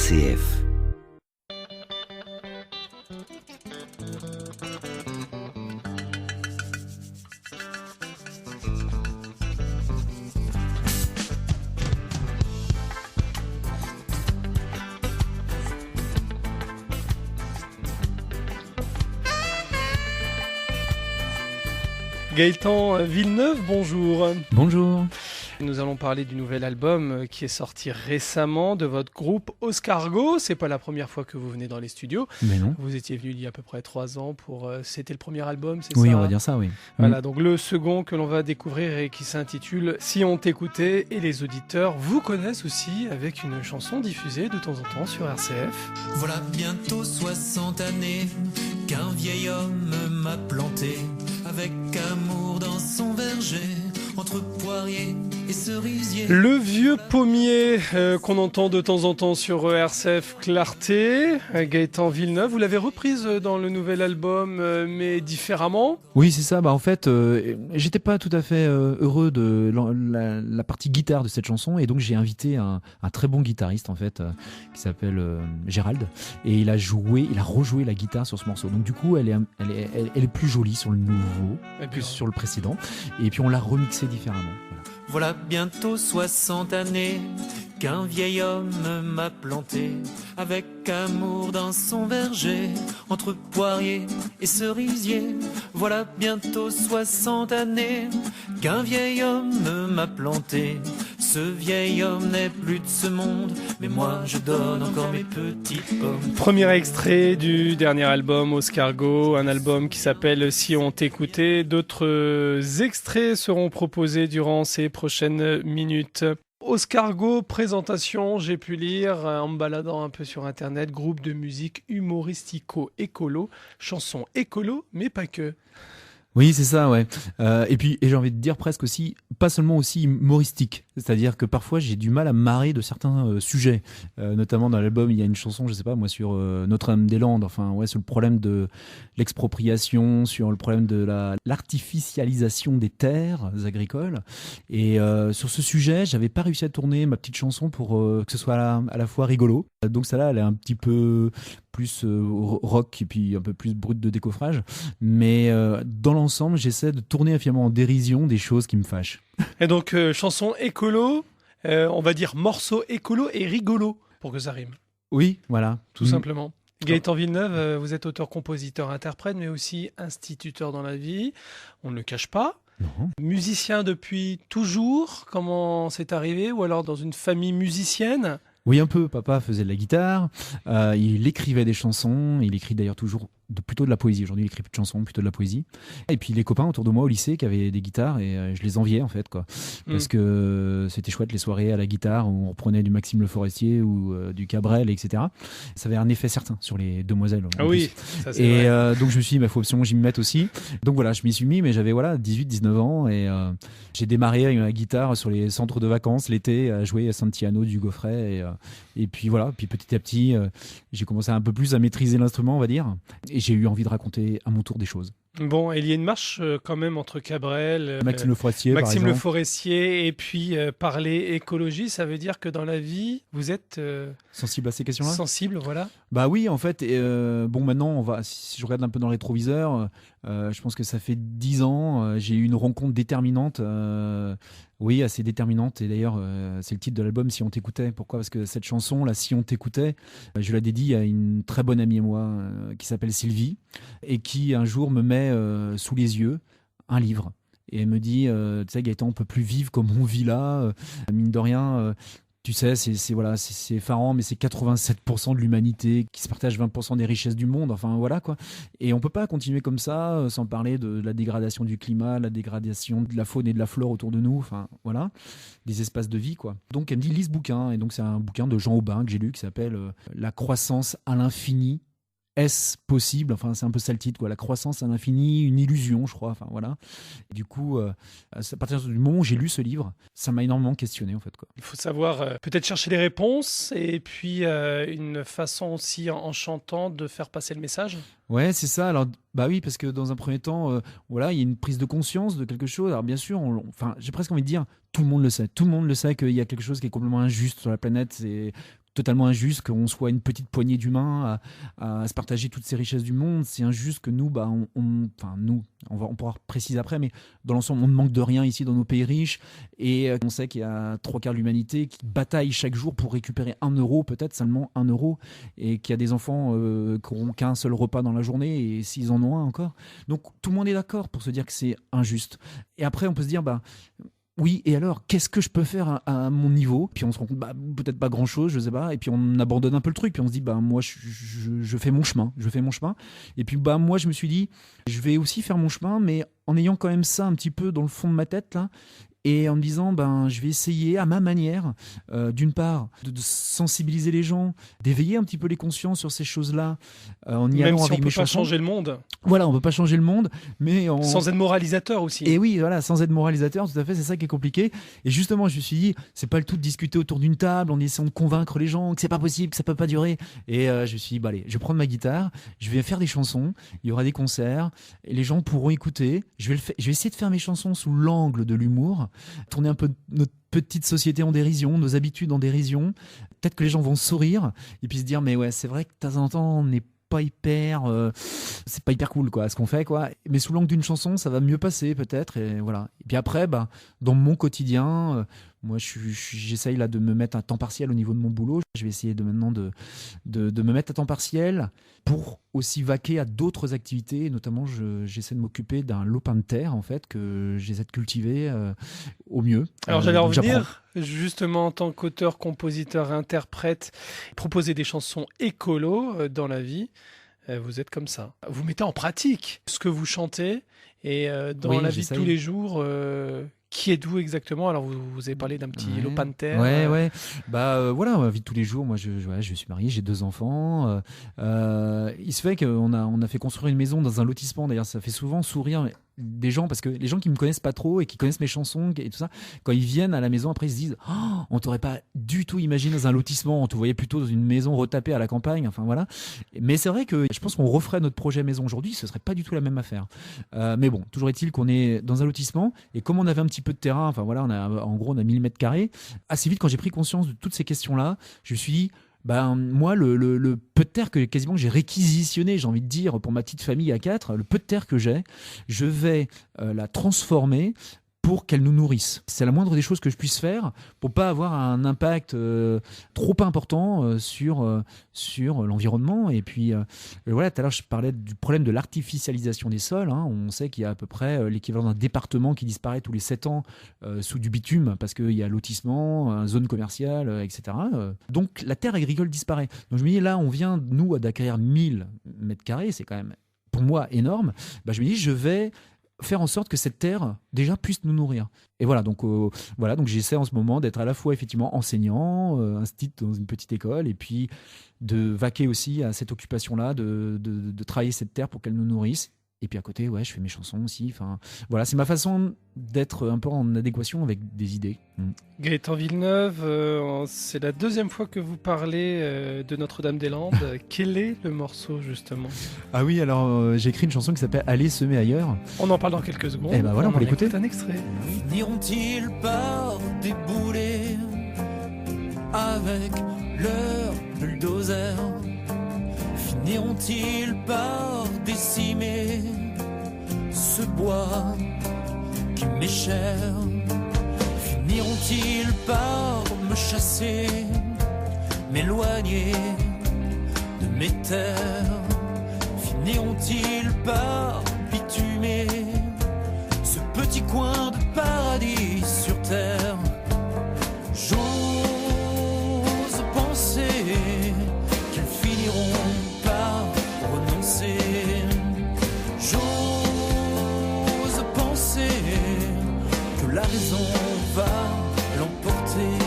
RCF. Gaëtan Villeneuve, bonjour. Bonjour. Nous allons parler du nouvel album qui est sorti récemment de votre groupe Oscargo. C'est pas la première fois que vous venez dans les studios. Mais non. Vous étiez venu il y a à peu près 3 ans pour... C'était le premier album, c'est Oui, ça? on va dire ça, oui. Voilà, donc le second que l'on va découvrir et qui s'intitule Si on t'écoutait, et les auditeurs vous connaissent aussi avec une chanson diffusée de temps en temps sur RCF. Voilà bientôt 60 années qu'un vieil homme m'a planté avec amour dans son verger, entre poiriers et cerisiers. Le vieux pommier qu'on entend de temps en temps sur RCF Clarté, Gaëtan Villeneuve, vous l'avez reprise dans le nouvel album, mais différemment. Oui, c'est ça. En fait, j'étais pas tout à fait heureux de la partie guitare de cette chanson, et donc j'ai invité un très bon guitariste en fait, qui s'appelle Gérald, et il a rejoué la guitare sur ce morceau. Donc du coup, elle est plus jolie sur le nouveau, plus sur le précédent, et puis on l'a remixé différemment. Voilà bientôt 60 années qu'un vieil homme m'a planté avec amour dans son verger, entre poiriers et cerisiers. Voilà bientôt 60 années qu'un vieil homme m'a planté. Ce vieil homme n'est plus de ce monde, mais moi je donne encore mes petits pommes. Premier extrait du dernier album Oscargo, un album qui s'appelle Si on t'écoutait. D'autres extraits seront proposés durant ces prochaines minutes. Oscargo, présentation, j'ai pu lire en me baladant un peu sur internet, groupe de musique humoristico-écolo, chansons écolo, mais pas que. Oui, c'est ça, ouais. Et j'ai envie de dire presque aussi, pas seulement aussi humoristique. C'est-à-dire que parfois j'ai du mal à me marrer de certains sujets. Notamment dans l'album, il y a une chanson, je sais pas moi, sur Notre-Dame-des-Landes. Enfin, ouais, sur le problème de l'expropriation, sur le problème de l'artificialisation des terres agricoles. Et sur ce sujet, j'avais pas réussi à tourner ma petite chanson pour que ce soit à la fois rigolo. Donc celle-là, elle est un petit peu plus rock et puis un peu plus brut de décoffrage, mais dans l'ensemble j'essaie de tourner finalement en dérision des choses qui me fâchent. Et donc chanson écolo, on va dire morceau écolo et rigolo pour que ça rime. Oui, voilà, tout simplement. Gaëtan Villeneuve, vous êtes auteur, compositeur, interprète, mais aussi instituteur dans la vie, on ne le cache pas. Non. Musicien depuis toujours, comment c'est arrivé, ou alors dans une famille musicienne? Oui, un peu. Papa faisait de la guitare, il écrivait des chansons, il écrit d'ailleurs toujours plutôt de la poésie. Aujourd'hui, il écrit plus de chansons, plutôt de la poésie. Et puis les copains autour de moi au lycée qui avaient des guitares, et je les enviais en fait, quoi. Parce que c'était chouette les soirées à la guitare où on reprenait du Maxime Le Forestier ou du Cabrel, etc. Ça avait un effet certain sur les demoiselles. Ah oui, ça c'est vrai. Donc je me suis dit, il faut absolument que j'y me mette aussi. Donc voilà, je m'y suis mis, mais j'avais 18-19 ans, et j'ai démarré avec la guitare sur les centres de vacances l'été à jouer à Santiano du Gaufret, et puis voilà, puis petit à petit j'ai commencé un peu plus à maîtriser l'instrument, on va dire, et j'ai eu envie de raconter à mon tour des choses. Bon, il y a une marche quand même entre Cabrel, Maxime Le Forestier, Maxime Le Forestier, et puis parler écologie, ça veut dire que dans la vie, vous êtes sensible à ces questions-là. Sensible, voilà. Bah oui, en fait. Maintenant, si je regarde un peu dans le rétroviseur, je pense que ça fait 10 ans, j'ai eu une rencontre déterminante. Oui, assez déterminante. Et d'ailleurs, c'est le titre de l'album, Si on t'écoutait. Pourquoi ? Parce que cette chanson, là, Si on t'écoutait, je la dédie à une très bonne amie à moi qui s'appelle Sylvie, et qui un jour me met sous les yeux un livre. Et elle me dit, tu sais Gaëtan, on peut plus vivre comme on vit là. Mine de rien, tu sais, c'est effarant, mais c'est 87% de l'humanité qui se partage 20% des richesses du monde. Enfin, voilà, quoi. Et on peut pas continuer comme ça, sans parler de la dégradation du climat, la dégradation de la faune et de la flore autour de nous. Enfin, voilà, des espaces de vie, quoi. Donc, elle me dit, lis ce bouquin. Et donc, c'est un bouquin de Jean Aubin que j'ai lu qui s'appelle La croissance à l'infini. Est-ce possible ? Enfin, c'est un peu ça le titre, quoi. La croissance à l'infini, une illusion, je crois. Enfin, voilà. Et du coup, à partir du moment où j'ai lu ce livre, ça m'a énormément questionné, en fait, quoi. Il faut savoir peut-être chercher les réponses, et puis une façon aussi en chantant de faire passer le message. Ouais, c'est ça. Alors, bah oui, parce que dans un premier temps, voilà, il y a une prise de conscience de quelque chose. Alors, bien sûr, j'ai presque envie de dire, tout le monde le sait. Tout le monde le sait qu'il y a quelque chose qui est complètement injuste sur la planète. totalement injuste qu'on soit une petite poignée d'humains à se partager toutes ces richesses du monde. C'est injuste que nous, on pourra préciser après, mais dans l'ensemble, on ne manque de rien ici dans nos pays riches. Et on sait qu'il y a 3/4 de l'humanité qui bataille chaque jour pour récupérer 1 euro, peut-être seulement 1 euro, et qu'il y a des enfants qui n'auront qu'un seul repas dans la journée, et s'ils en ont un encore. Donc tout le monde est d'accord pour se dire que c'est injuste. Et après, on peut se dire, oui, et alors, qu'est-ce que je peux faire à mon niveau? Puis on se rend compte, peut-être pas grand-chose, je sais pas. Et puis on abandonne un peu le truc. Puis on se dit, moi, je fais mon chemin. Et puis, moi, je me suis dit, je vais aussi faire mon chemin, mais en ayant quand même ça un petit peu dans le fond de ma tête, là. Et en me disant, je vais essayer à ma manière, d'une part, de sensibiliser les gens, d'éveiller un petit peu les consciences sur ces choses-là, en y allant avec mes chansons. Même si on ne peut pas changer le monde. Voilà, on ne peut pas changer le monde, mais sans être moralisateur aussi. Et oui, voilà, sans être moralisateur, tout à fait, c'est ça qui est compliqué. Et justement, je me suis dit, c'est pas le tout de discuter autour d'une table en essayant de convaincre les gens que c'est pas possible, que ça peut pas durer. Et je me suis dit, allez, je vais prendre ma guitare, je vais faire des chansons, il y aura des concerts, et les gens pourront écouter. Je vais essayer de faire mes chansons sous l'angle de l'humour, tourner un peu notre petite société en dérision, nos habitudes en dérision. Peut-être que les gens vont sourire et puis se dire, mais ouais, c'est vrai que de temps en temps, on n'est pas hyper c'est pas hyper cool ce qu'on fait mais sous l'angle d'une chanson ça va mieux passer peut-être, et voilà. Et puis après dans mon quotidien, moi j'essaye là de me mettre à temps partiel au niveau de mon boulot. Je vais essayer maintenant de me mettre à temps partiel pour aussi vaquer à d'autres activités, notamment j'essaie de m'occuper d'un lopin de terre en fait que j'essaie de cultiver au mieux. Alors j'allais en revenir justement en tant qu'auteur, compositeur, interprète, proposer des chansons écolo dans la vie. Vous êtes comme ça. Vous mettez en pratique ce que vous chantez et dans la vie de tous les jours. Qui êtes-vous exactement? Alors vous avez parlé d'un petit lopin de terre. Ouais. Voilà, ma vie de tous les jours. Moi, je suis marié, j'ai 2 enfants. Il se fait qu'on a fait construire une maison dans un lotissement. D'ailleurs, ça fait souvent sourire des gens, parce que les gens qui me connaissent pas trop et qui connaissent mes chansons et tout ça, quand ils viennent à la maison après, ils se disent, on t'aurait pas du tout imaginé dans un lotissement, on te voyait plutôt dans une maison retapée à la campagne. Enfin voilà. Mais c'est vrai que je pense qu'on referait notre projet maison aujourd'hui, ce serait pas du tout la même affaire. Mais bon, toujours est-il qu'on est dans un lotissement, et comme on avait un petit peu de terrain, enfin voilà, on a 1000 mètres carrés. Assez vite, quand j'ai pris conscience de toutes ces questions-là, je me suis dit, moi, le peu de terre que quasiment j'ai réquisitionné, j'ai envie de dire, pour ma petite famille à 4, le peu de terre que j'ai, je vais la transformer pour qu'elle nous nourrisse. C'est la moindre des choses que je puisse faire pour pas avoir un impact trop important sur l'environnement. Et puis voilà, tout à l'heure je parlais du problème de l'artificialisation des sols. On sait qu'il y a à peu près l'équivalent d'un département qui disparaît tous les 7 ans sous du bitume, parce qu'il y a lotissement, zone commerciale, etc. Donc la terre agricole disparaît. Donc je me dis, là on vient nous d'acquérir 1000 mètres carrés, c'est quand même pour moi énorme. Je me dis, je vais faire en sorte que cette terre déjà puisse nous nourrir. Et voilà, donc j'essaie en ce moment d'être à la fois effectivement enseignant, instit dans une petite école, et puis de vaquer aussi à cette occupation-là, de travailler cette terre pour qu'elle nous nourrisse. Et puis à côté, je fais mes chansons aussi. Enfin, voilà, c'est ma façon d'être un peu en adéquation avec des idées. Gaëtan Villeneuve, c'est la 2e fois que vous parlez de Notre-Dame-des-Landes. Quel est le morceau, justement? Ah oui, alors j'ai écrit une chanson qui s'appelle « Aller semer ailleurs ». On en parle dans quelques secondes. Et voilà, on peut l'écouter. Un extrait. Finiront-ils par débouler avec leur bulldozer? Finiront-ils par décimer ce bois qui m'est cher? Finiront-ils par me chasser, m'éloigner de mes terres? Finiront-ils par bitumer ce petit coin de paradis sur terre? J'ose penser qu'ils finiront par renoncer. J'ose penser que la raison va l'emporter.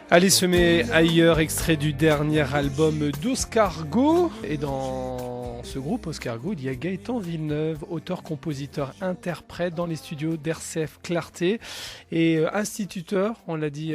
Aller semer ailleurs, extrait du dernier album d'Oscargo. Et dans ce groupe Oscargo, il y a Gaëtan Villeneuve, auteur, compositeur, interprète dans les studios d'RCF Clarté et instituteur, on l'a dit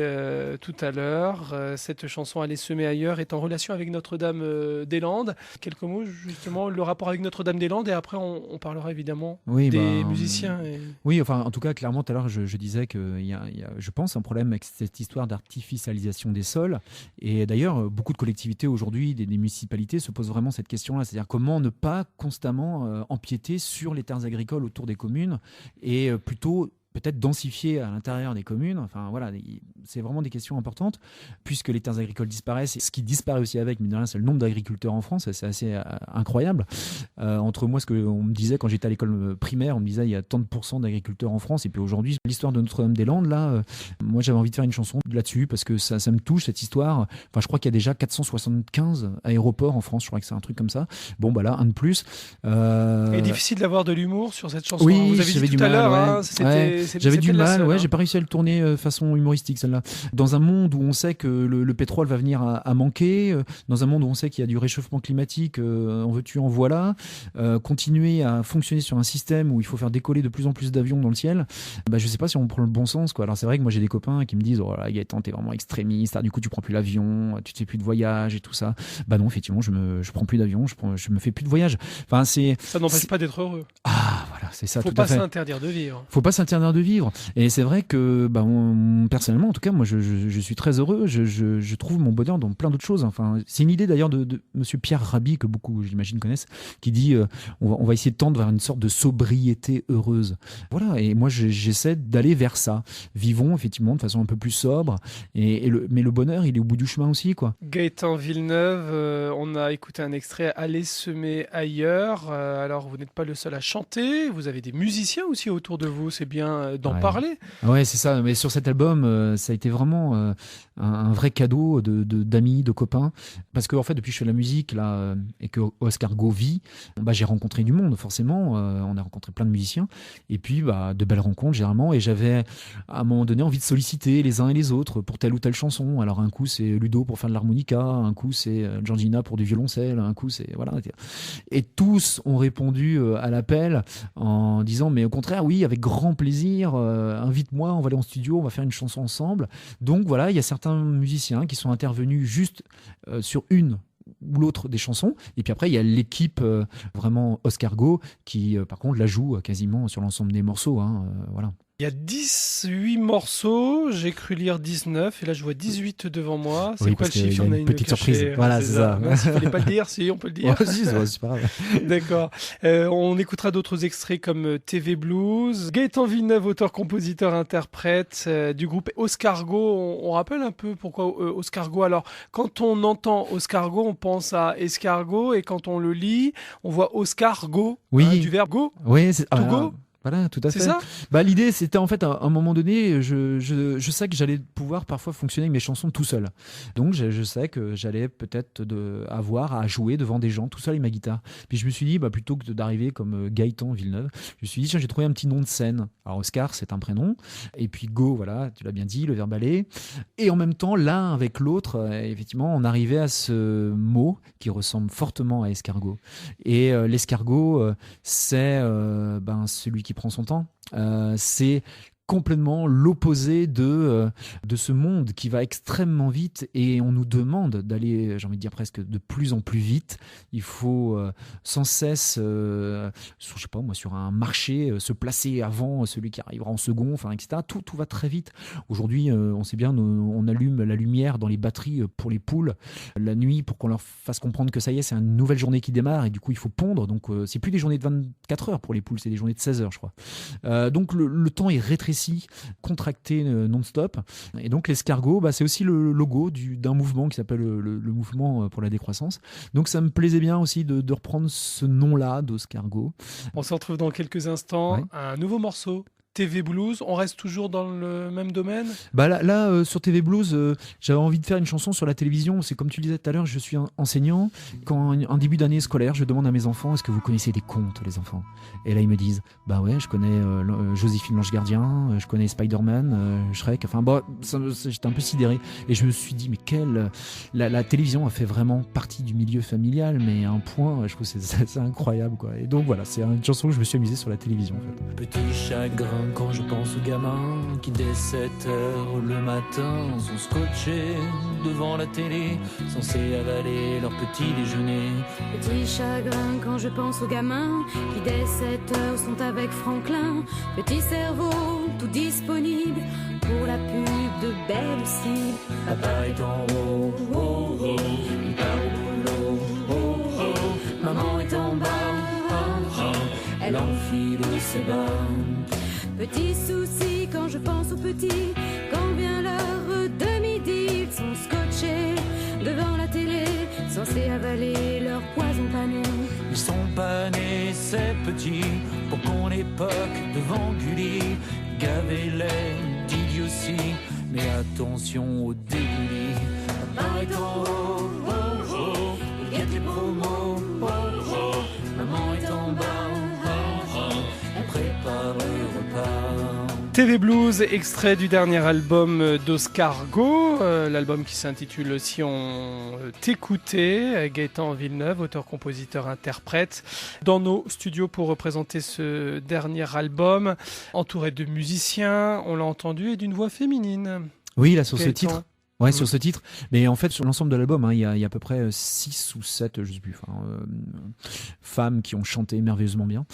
tout à l'heure. Cette chanson Aller semer ailleurs est en relation avec Notre-Dame-des-Landes. Quelques mots justement, le rapport avec Notre-Dame-des-Landes, et après on parlera évidemment des musiciens. Oui, enfin en tout cas clairement tout à l'heure je disais qu'il y a, je pense, un problème avec cette histoire d'artificialisation des sols, et d'ailleurs beaucoup de collectivités aujourd'hui, des municipalités se posent vraiment cette question-là, c'est-à-dire comment ne pas constamment empiéter sur les terres agricoles autour des communes et plutôt peut-être densifier à l'intérieur des communes. Enfin voilà, c'est vraiment des questions importantes puisque les terres agricoles disparaissent. Et ce qui disparaît aussi avec, mine de rien, c'est le nombre d'agriculteurs en France. C'est assez incroyable. Entre moi, ce qu'on me disait quand j'étais à l'école primaire, on me disait il y a tant de pourcents d'agriculteurs en France. Et puis aujourd'hui, l'histoire de Notre-Dame-des-Landes, là, moi j'avais envie de faire une chanson là-dessus parce que ça me touche cette histoire. Enfin, je crois qu'il y a déjà 475 aéroports en France. Je crois que c'est un truc comme ça. Bon, bah là, un de plus. Et difficile d'avoir de l'humour sur cette chanson. Oui, vous avez dit tout à l'heure, j'avais du mal, j'ai pas réussi à le tourner façon humoristique celle-là. Dans un monde où on sait que le pétrole va venir à manquer, dans un monde où on sait qu'il y a du réchauffement climatique, en veux-tu en voilà, continuer à fonctionner sur un système où il faut faire décoller de plus en plus d'avions dans le ciel, bah, je sais pas si on prend le bon sens, quoi. Alors c'est vrai que moi j'ai des copains qui me disent oh là Gaëtan t'es vraiment extrémiste, du coup tu prends plus l'avion, tu te fais plus de voyage et tout ça. Bah non, effectivement je prends plus d'avion, je me fais plus de voyage. Enfin ça n'empêche pas d'être heureux. Ah voilà, c'est ça. Faut tout pas à fait. s'interdire de vivre. Faut pas s'interdire de vivre. Et c'est vrai que personnellement, en tout cas, moi je suis très heureux. Je trouve mon bonheur dans plein d'autres choses. Enfin, c'est une idée d'ailleurs de Monsieur Pierre Rabhi que beaucoup, j'imagine, connaissent, qui dit on va essayer de tendre vers une sorte de sobriété heureuse. Voilà. Et moi j'essaie d'aller vers ça. Vivons effectivement de façon un peu plus sobre. Mais le bonheur, il est au bout du chemin aussi, quoi. Gaëtan Villeneuve, on a écouté un extrait Aller semer ailleurs. Alors vous n'êtes pas le seul à chanter. Vous avez des musiciens aussi autour de vous. C'est bien d'en parler. Ouais, c'est ça. Mais sur cet album, ça a été vraiment un vrai cadeau d'amis, de copains. Parce que en fait, depuis que je fais de la musique là, et que Oscargo vit, j'ai rencontré du monde, forcément. On a rencontré plein de musiciens. Et puis, de belles rencontres, généralement. Et j'avais, à un moment donné, envie de solliciter les uns et les autres pour telle ou telle chanson. Alors, un coup, c'est Ludo pour faire de l'harmonica. Un coup, c'est Georgina pour du violoncelle. Un coup, c'est... Voilà. Et tous ont répondu à l'appel en disant, mais au contraire, oui, avec grand plaisir, invite-moi, on va aller en studio, on va faire une chanson ensemble. Donc voilà, il y a certains musiciens qui sont intervenus juste sur une ou l'autre des chansons, et puis après il y a l'équipe vraiment Oscargo qui par contre la joue quasiment sur l'ensemble des morceaux, voilà. Il y a 18 morceaux, j'ai cru lire 19, et là je vois 18 devant moi. C'est quoi le chiffre? On a une petite surprise. Voilà, c'est ça. Il ne fallait pas le dire, si on peut le dire. Ouais, si, c'est pas grave. D'accord. On écoutera d'autres extraits comme TV Blues. Gaëtan Villeneuve, auteur, compositeur, interprète du groupe Oscargo. On rappelle un peu pourquoi Oscargo. Alors, quand on entend Oscargo, on pense à escargot, et quand on le lit, on voit Oscargo, oui. Du verbe go. Oui, c'est to go. Voilà, tout à fait. C'est ça ? L'idée, c'était en fait, à un moment donné, je sais que j'allais pouvoir parfois fonctionner avec mes chansons tout seul. Donc, je sais que j'allais peut-être avoir à jouer devant des gens tout seul avec ma guitare. Puis je me suis dit, plutôt que d'arriver comme Gaëtan Villeneuve, je me suis dit, tiens, j'ai trouvé un petit nom de scène. Alors, Oscar, c'est un prénom. Et puis, Go, voilà, tu l'as bien dit, le verbe aller. Et en même temps, l'un avec l'autre, effectivement, on arrivait à ce mot qui ressemble fortement à escargot. Et l'escargot, c'est celui qui prend son temps. C'est complètement l'opposé de ce monde qui va extrêmement vite, et on nous demande d'aller, j'ai envie de dire presque de plus en plus vite. Il faut sans cesse, sur un marché, se placer avant celui qui arrivera en second, etc. Tout va très vite. Aujourd'hui, on sait bien, on allume la lumière dans les batteries pour les poules la nuit pour qu'on leur fasse comprendre que ça y est, c'est une nouvelle journée qui démarre, et du coup il faut pondre. Donc c'est plus des journées de 24 heures pour les poules, c'est des journées de 16 heures, je crois. Donc le temps est rétréci, contracté non-stop. Et donc l'escargot, c'est aussi le logo d'un mouvement qui s'appelle le mouvement pour la décroissance. Donc ça me plaisait bien aussi de reprendre ce nom-là d'Oscargo. On se retrouve dans quelques instants. Ouais. Un nouveau morceau TV Blues, on reste toujours dans le même domaine? Bah là, sur TV Blues, j'avais envie de faire une chanson sur la télévision. C'est comme tu le disais tout à l'heure, je suis enseignant. Quand en début d'année scolaire, je demande à mes enfants, est-ce que vous connaissez des contes, les enfants? Et là, ils me disent, bah ouais, je connais Joséphine l'Ange Gardien, je connais Spider-Man, Shrek. Enfin bon, j'étais un peu sidéré. Et je me suis dit, mais la télévision a fait vraiment partie du milieu familial, mais à un point, je trouve que c'est incroyable, quoi. Et donc voilà, c'est une chanson que je me suis amusé sur la télévision, en fait. Petit chagrin quand je pense aux gamins qui dès 7 heures le matin sont scotchés devant la télé, censés avaler leur petit déjeuner. Petit chagrin quand je pense aux gamins qui dès 7 heures sont avec Franklin. Petit cerveau tout disponible pour la pub de Belle Cible. Papa est en haut, oh, oh, il part au boulot, oh, oh. Maman est en bas, oh, oh, elle enfile ses bas. Petit souci quand je pense aux petits, quand vient l'heure de midi, ils sont scotchés devant la télé, censés avaler leur poison pané. Ils sont pas nés, ces petits, pour qu'on époque devant Gulli. Gavez-les d'idiotie, mais attention au dégueulis. Papa est en haut, oh, oh, il guette les promos, oh, oh. Maman est en bas, oh, oh, elle prépare le repas. TV Blues, extrait du dernier album d'Oscargo, l'album qui s'intitule Si on t'écoutait, Gaëtan Villeneuve, auteur, compositeur, interprète, dans nos studios pour représenter ce dernier album, entouré de musiciens, on l'a entendu, et d'une voix féminine. Oui, là, sur ce Gaëtan. titre. Ouais, sur ce titre. Mais en fait, sur l'ensemble de l'album, il y a à peu près 6 ou 7, je sais plus, femmes qui ont chanté merveilleusement bien.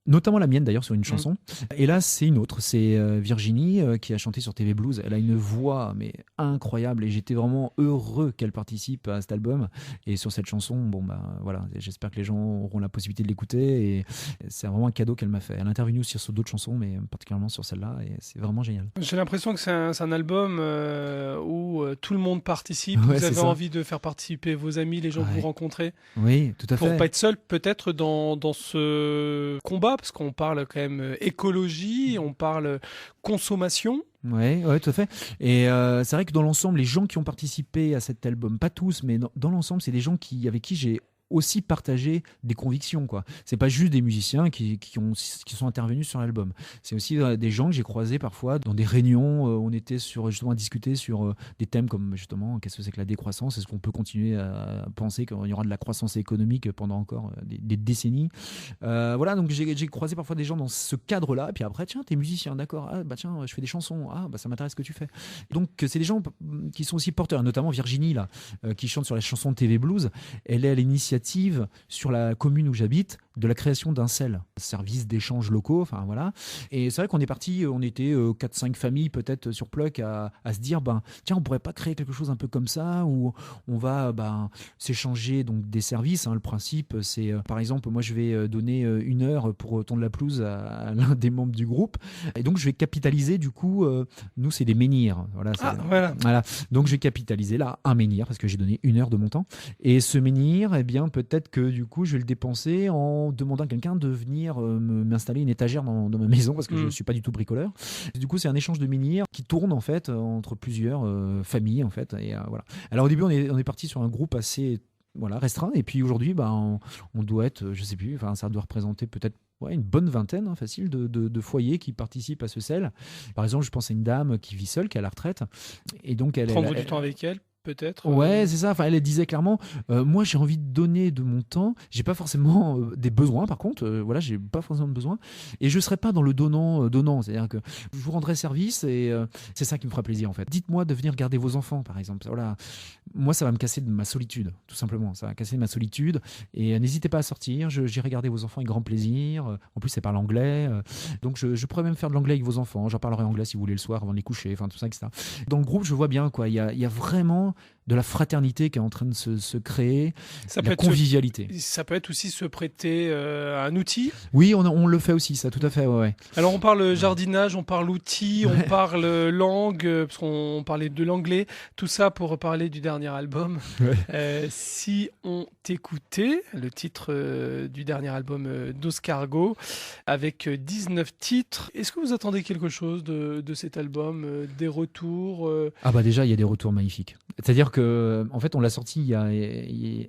Notamment la mienne d'ailleurs sur une chanson. Et là c'est une autre, c'est Virginie qui a chanté sur TV Blues. Elle a une voix mais incroyable et j'étais vraiment heureux qu'elle participe à cet album. Et sur cette chanson, bon bah voilà, j'espère que les gens auront la possibilité de l'écouter et c'est vraiment un cadeau qu'elle m'a fait. Elle a intervenu aussi sur d'autres chansons mais particulièrement sur celle-là et c'est vraiment génial. J'ai l'impression que c'est un album où tout le monde participe. Ouais, vous avez ça. envie de faire participer vos amis, les gens que vous rencontrez, Oui, tout à fait. pour pas être seul peut-être dans ce combat, parce qu'on parle quand même écologie, on parle consommation. Ouais, tout à fait. Et c'est vrai que dans l'ensemble, les gens qui ont participé à cet album, pas tous, mais dans l'ensemble, c'est des gens avec qui j'ai aussi partagé des convictions, quoi. C'est pas juste des musiciens qui sont intervenus sur l'album. C'est aussi des gens que j'ai croisés parfois dans des réunions. On était justement à discuter sur des thèmes comme justement qu'est-ce que c'est que la décroissance. Est-ce qu'on peut continuer à penser qu'il y aura de la croissance économique pendant encore des décennies. Voilà, donc j'ai croisé parfois des gens dans ce cadre-là. Et puis après, tiens, t'es musicien, d'accord. Ah bah tiens, je fais des chansons. Ah bah ça m'intéresse ce que tu fais. Donc c'est des gens qui sont aussi porteurs, notamment Virginie là, qui chante sur la chanson de TV Blues. Elle est à l'initiative sur la commune où j'habite de la création d'un CEL, service d'échange locaux, enfin voilà. Et c'est vrai qu'on est parti, on était 4-5 familles peut-être sur Pluck à se dire, tiens, on pourrait pas créer quelque chose un peu comme ça où on va s'échanger donc des services. Le principe, c'est par exemple, moi je vais donner 1 heure pour tondre la pelouse à l'un des membres du groupe, et donc je vais capitaliser du coup. Nous c'est des menhirs, voilà. Donc je vais capitaliser là un menhir parce que j'ai donné 1 heure de mon temps. Et ce menhir, eh bien peut-être que du coup je vais le dépenser en demandant à quelqu'un de venir m'installer une étagère dans ma maison parce que je ne suis pas du tout bricoleur. Et du coup, c'est un échange de menhirs qui tourne en fait entre plusieurs familles en fait. Et voilà. Alors au début, on est parti sur un groupe assez restreint et puis aujourd'hui, on doit être, je sais plus, ça doit représenter peut-être une bonne vingtaine facile de foyers qui participent à ce CEL. Par exemple, je pense à une dame qui vit seule, qui est à la retraite et donc prendre du temps avec elle. Peut-être. Ouais, c'est ça. Enfin, elle disait clairement, moi j'ai envie de donner de mon temps. J'ai pas forcément des besoins, par contre. J'ai pas forcément de besoins. Et je serai pas dans le donnant. C'est-à-dire que je vous rendrai service et c'est ça qui me fera plaisir en fait. Dites-moi de venir garder vos enfants, par exemple. Voilà. Moi, ça va me casser de ma solitude, tout simplement. Ça va casser ma solitude. Et n'hésitez pas à sortir. J'irai garder vos enfants avec grand plaisir. En plus, c'est par l'anglais. Donc, je pourrais même faire de l'anglais avec vos enfants. J'en parlerai anglais si vous voulez le soir avant de les coucher. Enfin, tout ça, etc. Dans le groupe, je vois bien quoi. Il y a vraiment de la fraternité qui est en train de se créer, Ça de peut la être convivialité. Ça peut être aussi se prêter à un outil. Oui, on le fait aussi, ça, tout à fait. Ouais. Alors on parle jardinage, on parle outils, on parle langue, parce qu'on parlait de l'anglais, tout ça pour parler du dernier album. Ouais. Si on t'écoutait, le titre du dernier album d'Oscargo, avec 19 titres, est-ce que vous attendez quelque chose de cet album, des retours Ah bah déjà, il y a des retours magnifiques. C'est-à-dire que, en fait, on l'a sorti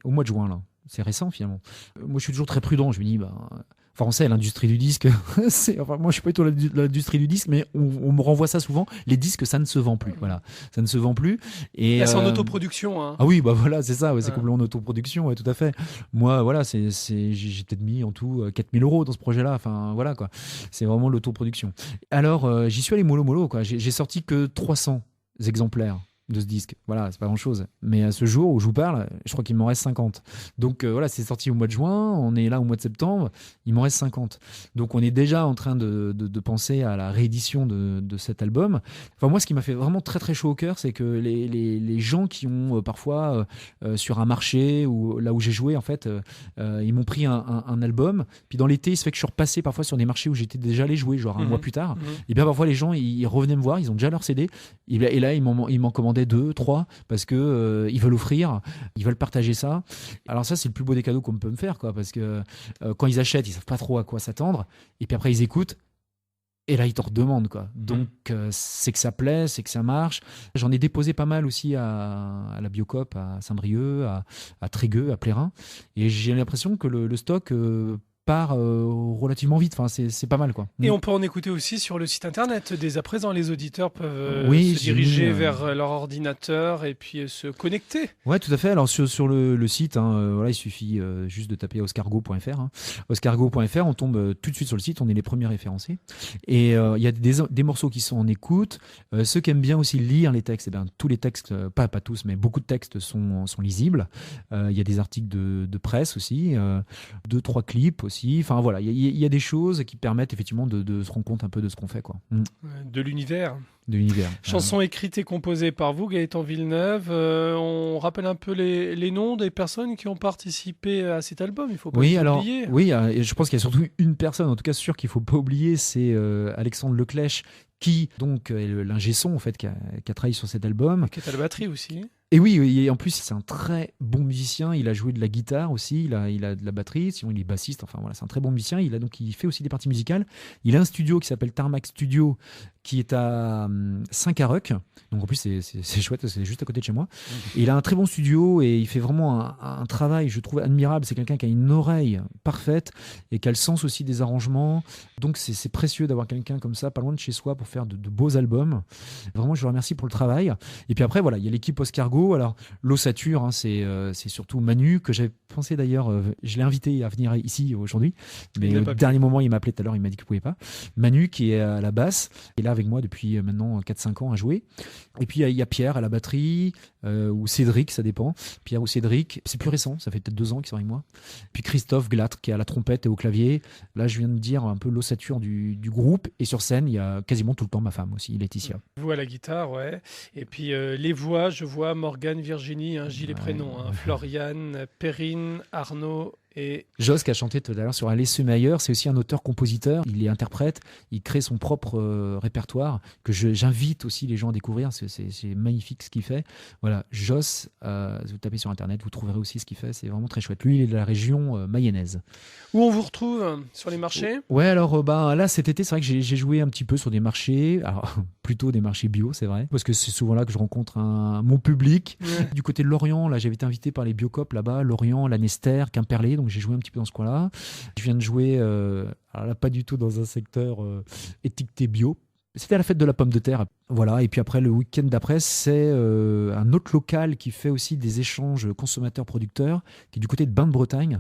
au mois de juin, là. C'est récent, finalement. Moi, je suis toujours très prudent. Je me dis, enfin, on sait, l'industrie du disque, moi, je suis pas du tout l'industrie du disque, mais on me renvoie ça souvent. Les disques, ça ne se vend plus. Voilà. Ça ne se vend plus. Et, là, c'est en autoproduction. Hein. Ah oui, bah voilà, c'est ça. Ouais, c'est Ouais. complètement en autoproduction, ouais, tout à fait. Moi, voilà, j'ai peut-être mis en tout 4 000 € dans ce projet-là. Enfin, voilà, quoi. C'est vraiment l'autoproduction. Alors, j'y suis allé mollo, quoi. J'ai sorti que 300 exemplaires de ce disque. Voilà, c'est pas grand-chose. Mais à ce jour où je vous parle, je crois qu'il m'en reste 50. Donc voilà, c'est sorti au mois de juin, on est là au mois de septembre, il m'en reste 50. Donc on est déjà en train de penser à la réédition de cet album. Enfin moi, ce qui m'a fait vraiment très très chaud au cœur, c'est que les gens qui ont parfois sur un marché ou là où j'ai joué, en fait, ils m'ont pris un album, puis dans l'été, il se fait que je suis repassé parfois sur des marchés où j'étais déjà allé jouer, genre un mois plus tard. Et bien parfois les gens, ils revenaient me voir, ils ont déjà leur CD, et là ils m'en commandaient 2, 3, parce que ils veulent offrir, ils veulent partager ça. Alors ça, c'est le plus beau des cadeaux qu'on peut me faire, quoi, parce que quand ils achètent, ils savent pas trop à quoi s'attendre, et puis après ils écoutent, et là ils te redemandent, quoi. Donc c'est que ça plaît, c'est que ça marche. J'en ai déposé pas mal aussi à la Biocop, à Saint-Brieuc, à Trégueux, à Plérin, et j'ai l'impression que le stock part relativement vite. Enfin, c'est pas mal, quoi. Et on peut en écouter aussi sur le site internet. Dès à présent, les auditeurs peuvent Oui, se diriger vers leur ordinateur et puis se connecter. Ouais, tout à fait. Alors sur le site, voilà, il suffit juste de taper oscargo.fr. Oscargo.fr, on tombe tout de suite sur le site, on est les premiers référencés. Et il y a des morceaux qui sont en écoute. Ceux qui aiment bien aussi lire les textes, tous les textes, pas tous, mais beaucoup de textes sont lisibles. Il y a des articles de presse aussi, 2-3 clips aussi. Enfin voilà, il y a des choses qui permettent effectivement de se rendre compte un peu de ce qu'on fait, quoi. De l'univers. De l'univers. Chanson écrite et composée par vous, Gaëtan Villeneuve. On rappelle un peu les noms des personnes qui ont participé à cet album. Il faut pas oublier. Oui, je pense qu'il y a surtout une personne, en tout cas sûr qu'il faut pas oublier, c'est Alexandre Leclèche, qui donc est l'ingé son, en fait, qui a travaillé sur cet album. Qui est à la batterie aussi. Et oui, et en plus c'est un très bon musicien. Il a joué de la guitare aussi, il a de la batterie, sinon il est bassiste. Enfin voilà, c'est un très bon musicien. Il fait aussi des parties musicales. Il a un studio qui s'appelle Tarmac Studio, qui est à Saint-Caroc. Donc en plus c'est chouette, c'est juste à côté de chez moi. Et il a un très bon studio et il fait vraiment un travail, je trouve, admirable. C'est quelqu'un qui a une oreille parfaite et qui a le sens aussi des arrangements. Donc c'est précieux d'avoir quelqu'un comme ça, pas loin de chez soi, pour faire de beaux albums. Vraiment, je vous remercie pour le travail. Et puis après, voilà, il y a l'équipe Oscargo. Alors l'ossature, c'est surtout Manu, que j'avais pensé d'ailleurs, je l'ai invité à venir ici aujourd'hui, mais au dernier moment il m'a appelé tout à l'heure, il m'a dit qu'il ne pouvait pas. Manu qui est à la basse, est là avec moi depuis maintenant 4-5 ans à jouer. Et puis il y a Pierre à la batterie, ou Cédric, ça dépend. Pierre ou Cédric, c'est plus récent, ça fait peut-être 2 ans qu'ils sont avec moi. Puis Christophe Glatre qui est à la trompette et au clavier. Là je viens de dire un peu l'ossature du groupe, et sur scène il y a quasiment tout le temps ma femme aussi, Laetitia. Vous à la guitare, ouais. Et puis les voix, je vois Morgane, Virginie, j'ai les prénoms, Floriane, Perrine, Arnaud et... Joss qui a chanté tout à l'heure sur Alice Meyer, c'est aussi un auteur-compositeur, il est interprète, il crée son propre répertoire, que j'invite aussi les gens à découvrir, c'est magnifique ce qu'il fait. Voilà, Joss, vous tapez sur internet, vous trouverez aussi ce qu'il fait, c'est vraiment très chouette. Lui, il est de la région mayonnaise. Où on vous retrouve sur les marchés ? Ouais, alors là cet été, c'est vrai que j'ai joué un petit peu sur des marchés, alors plutôt des marchés bio, c'est vrai, parce que c'est souvent là que je rencontre mon public. Ouais. Du côté de Lorient, là j'avais été invité par les Biocop là-bas, Lorient, Lanester, Quimperlé, donc j'ai joué un petit peu dans ce coin-là. Je viens de jouer, alors là pas du tout dans un secteur étiqueté bio. C'était à la fête de la pomme de terre. Voilà, et puis après, le week-end d'après, c'est un autre local qui fait aussi des échanges consommateurs-producteurs, qui est du côté de Bain de Bretagne.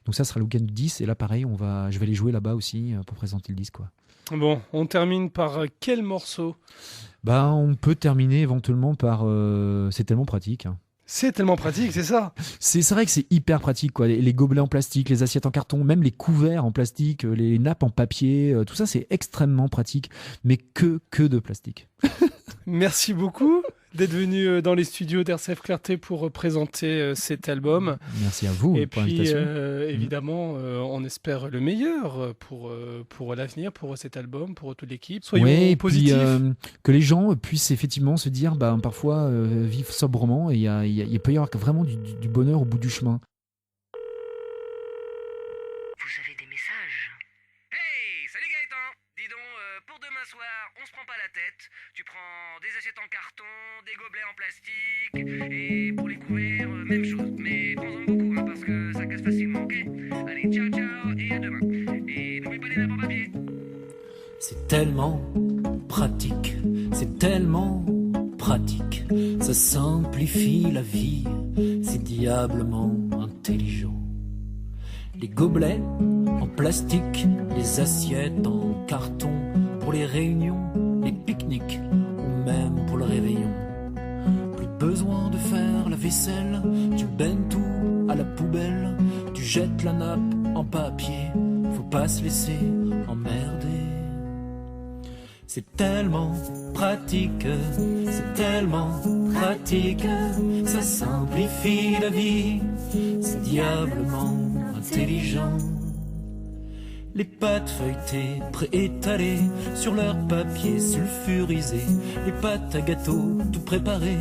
Donc ça sera le week-end du 10, et là pareil, je vais aller jouer là-bas aussi pour présenter le disque, quoi. Bon, on termine par quel morceau ? On peut terminer éventuellement par... c'est tellement pratique, hein. C'est tellement pratique, c'est ça. C'est vrai que c'est hyper pratique, quoi. Les gobelets en plastique, les assiettes en carton, même les couverts en plastique, les nappes en papier, tout ça c'est extrêmement pratique, mais que de plastique. Merci beaucoup. d'être venu dans les studios d'RCF Clarté pour présenter cet album. Merci à vous Et pour puis, l'invitation. évidemment, on espère le meilleur pour l'avenir, pour cet album, pour toute l'équipe. Soyons Ouais, et positifs. puis que les gens puissent effectivement se dire, parfois vivre sobrement, et il peut y avoir vraiment du bonheur au bout du chemin. Vous avez des messages? Hey, salut Gaëtan. Dis donc, pour demain soir, on se prend pas la tête. Tu prends des assiettes en carton, des gobelets en plastique, et pour les couverts, même chose. Mais prends-en beaucoup, hein, parce que ça casse facilement, ok? Allez, ciao, ciao, et à demain. Et n'oublie pas les nappes en papier. C'est tellement pratique, c'est tellement pratique, ça simplifie la vie, c'est diablement intelligent. Les gobelets en plastique, les assiettes en carton, pour les réunions, les pique-niques, ou même pour le réveillon. Plus besoin de faire la vaisselle, tu baignes tout à la poubelle, tu jettes la nappe en papier, faut pas se laisser emmerder. C'est tellement pratique, c'est tellement pratique, ça simplifie la vie, c'est diablement intelligent. Les pâtes feuilletées, préétalées sur leur papier sulfurisé, les pâtes à gâteau tout préparées,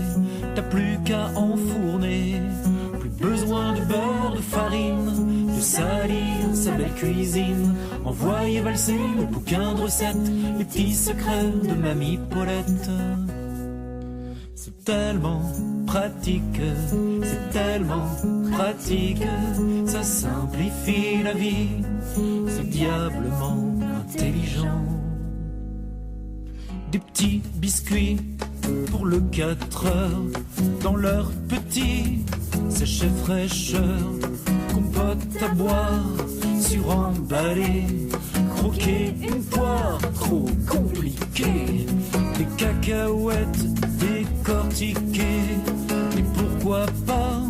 t'as plus qu'à enfourner. Plus besoin de beurre, de farine, de salir sa belle cuisine. Envoyer valser le bouquin de recettes, les petits secrets de Mamie Paulette. C'est tellement pratique, c'est tellement pratique, ça simplifie la vie, c'est diablement intelligent. Des petits biscuits pour le 4 heures, dans leur petit sachet fraîcheur, compote à boire, suremballé, croquer une poire trop compliquée, des cacahuètes décortiquées, et pourquoi pas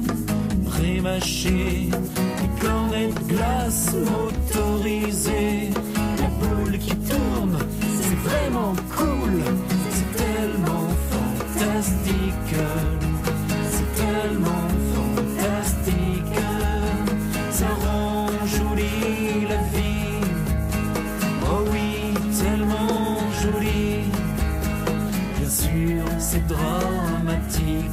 prémâcher, des cornets de glace motorisés, la boule qui tourne, c'est vraiment cool, c'est tellement fantastique, c'est tellement fantastique, ça rend jolie la vie, oh oui, tellement jolie, bien sûr c'est dramatique.